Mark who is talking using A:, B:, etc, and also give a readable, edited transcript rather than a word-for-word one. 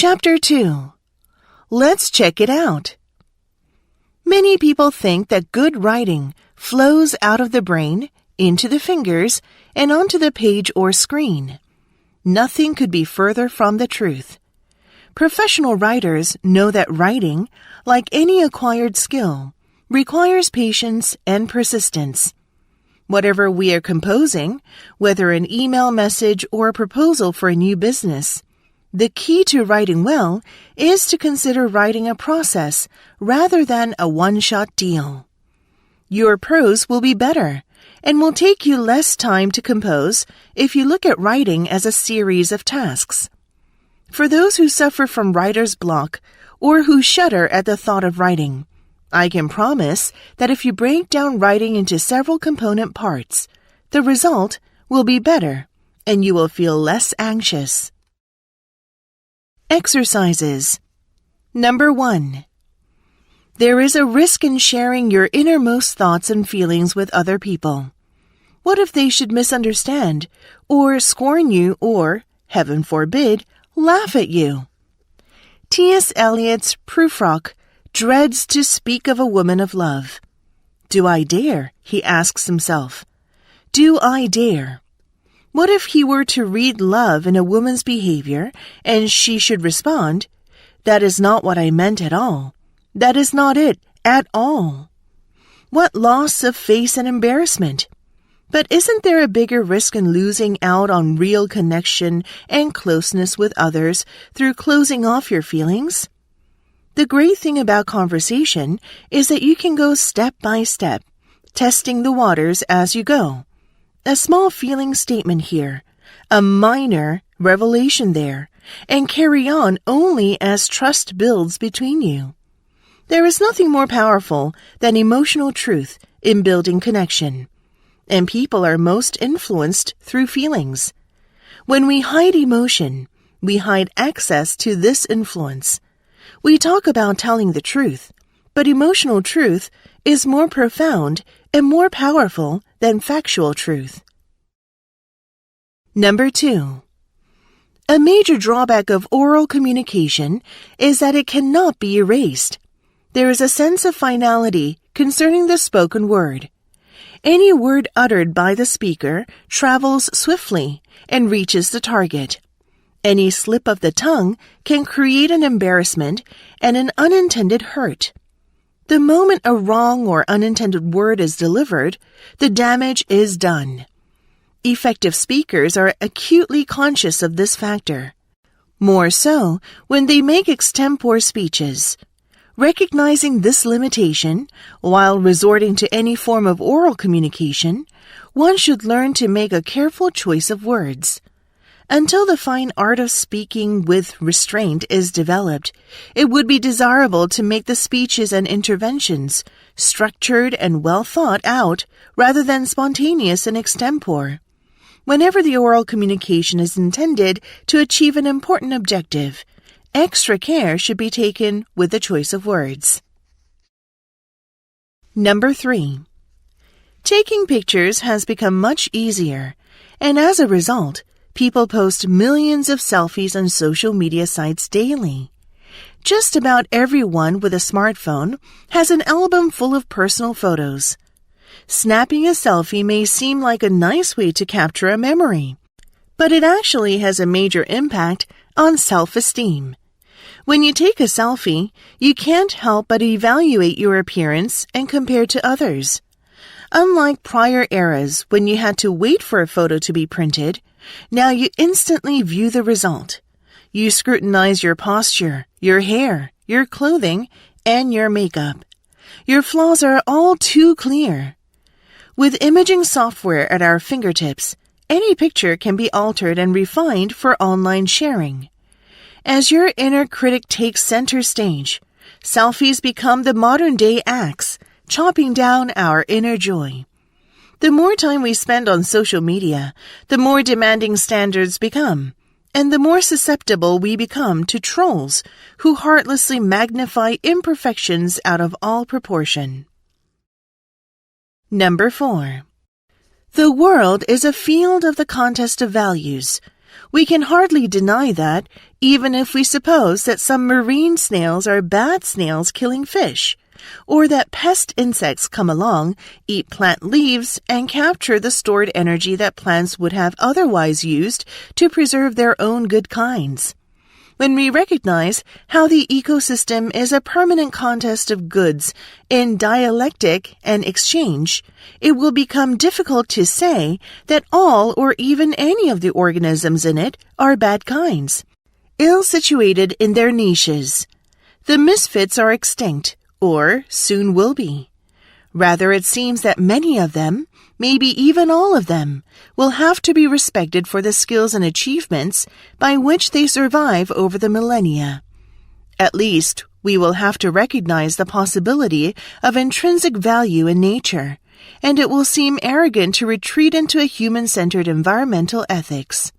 A: Chapter 2. Let's check it out. Many people think that good writing flows out of the brain, into the fingers, and onto the page or screen. Nothing could be further from the truth. Professional writers know that writing, like any acquired skill, requires patience and persistence. Whatever we are composing, whether an email message or a proposal for a new business, the key to writing well is to consider writing a process rather than a one-shot deal. Your prose will be better and will take you less time to compose if you look at writing as a series of tasks. For those who suffer from writer's block or who shudder at the thought of writing, I can promise that if you break down writing into several component parts, the result will be better and you will feel less anxious. Exercises. Number 1. There is a risk in sharing your innermost thoughts and feelings with other people. What if they should misunderstand, or scorn you, or, heaven forbid, laugh at you? T.S. Eliot's Prufrock dreads to speak of a woman of love. Do I dare? He asks himself. Do I dare? What if he were to read love in a woman's behavior and she should respond, "That is not what I meant at all. That is not it at all." What loss of face and embarrassment. But isn't there a bigger risk in losing out on real connection and closeness with others through closing off your feelings? The great thing about conversation is that you can go step by step, testing the waters as you go. A small feeling statement here, a minor revelation there, and carry on only as trust builds between you. There is nothing more powerful than emotional truth in building connection, and people are most influenced through feelings. When we hide emotion, we hide access to this influence. We talk about telling the truth, but emotional truth is more profound and more powerful than factual truth. Number 2. A major drawback of oral communication is that it cannot be erased. There is a sense of finality concerning the spoken word. Any word uttered by the speaker travels swiftly and reaches the target. Any slip of the tongue can create an embarrassment and an unintended hurt. The moment a wrong or unintended word is delivered, the damage is done. Effective speakers are acutely conscious of this factor. More so when they make extempore speeches. Recognizing this limitation, while resorting to any form of oral communication, one should learn to make a careful choice of words. Until the fine art of speaking with restraint is developed, it would be desirable to make the speeches and interventions structured and well thought out rather than spontaneous and extempore. Whenever the oral communication is intended to achieve an important objective, extra care should be taken with the choice of words. Number 3. Taking pictures has become much easier, and as a result, people post millions of selfies on social media sites daily. Just about everyone with a smartphone has an album full of personal photos. Snapping a selfie may seem like a nice way to capture a memory, but it actually has a major impact on self-esteem. When you take a selfie, you can't help but evaluate your appearance and compare to others. Unlike prior eras when you had to wait for a photo to be printed, now you instantly view the result. You scrutinize your posture, your hair, your clothing, and your makeup. Your flaws are all too clear. With imaging software at our fingertips, any picture can be altered and refined for online sharing. As your inner critic takes center stage, selfies become the modern-day axe, chopping down our inner joy. The more time we spend on social media, the more demanding standards become, and the more susceptible we become to trolls who heartlessly magnify imperfections out of all proportion. Number 4. The world is a field of the contest of values. We can hardly deny that, even if we suppose that some marine snails are bad snails killing fish, or that pest insects come along, eat plant leaves, and capture the stored energy that plants would have otherwise used to preserve their own good kinds. When we recognize how the ecosystem is a permanent contest of goods in dialectic and exchange, it will become difficult to say that all or even any of the organisms in it are bad kinds, ill-situated in their niches. The misfits are extinct, or soon will be. Rather, it seems that many of them, maybe even all of them, will have to be respected for the skills and achievements by which they survive over the millennia. At least, we will have to recognize the possibility of intrinsic value in nature, and it will seem arrogant to retreat into a human-centered environmental ethics.